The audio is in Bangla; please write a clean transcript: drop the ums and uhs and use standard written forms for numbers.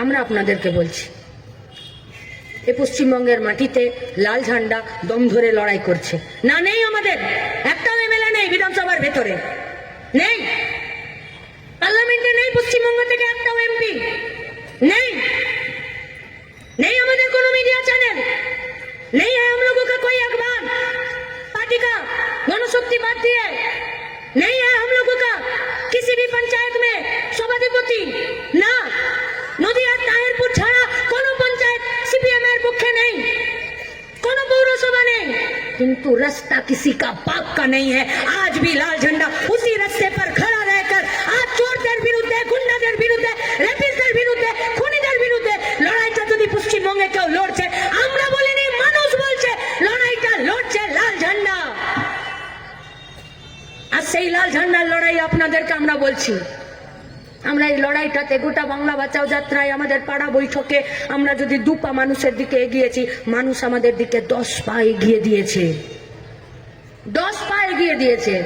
আমরা আপনাদেরকে বলছি, এই পশ্চিমবঙ্গের মাটিতে লাল ঝান্ডা দম ধরে লড়াই করছে না। নেই আমাদের একটা এমএলএ নেই বিধানসভার ভেতরে, নেই পার্লামেন্টে, নেই পশ্চিমবঙ্গ থেকে একটাও এমপি নেই, नहीं हमारे कोनो मीडिया चैनल नहीं है। हम लोगों का कोई अखबार पार्टी का जनशक्ति बांटती है, नहीं है हम लोगों का किसी भी पंचायत में सभाधिपति ना। नदिया ताहिरपुर छाड़ा कोनो पंचायत सीपीएम एर पक्षे नहीं, कोनो पौरसभा नहीं, किंतु रास्ता किसी का बाप का नहीं है। आज भी लाल झंडा उसी रास्ते पर खड़ा रहकर आज चोरদের বিরুদ্ধে, গুন্ডাদের বিরুদ্ধে, রেপিস্টদের বিরুদ্ধে, খুনিদের বিরুদ্ধে লড়াইটা যদি পশ্চিমবঙ্গে কেউ লড়ছে, আমরা বলিনি, মানুষ বলছে লড়াইটা লড়ছে লাল ঝান্ডা। আর সেই লাল ঝান্ডার লড়াই আপনাদেরকে আমরা বলছি। আমরা এই লড়াইটাতে গোটা বাংলা বাঁচাও যাত্রায় আমাদের পাড়া বৈঠকে আমরা যদি 2 পা মানুষের দিকে এগিয়েছি, মানুষ আমাদের দিকে 10 পা এগিয়ে দিয়েছে, 10 পা এগিয়ে দিয়েছে।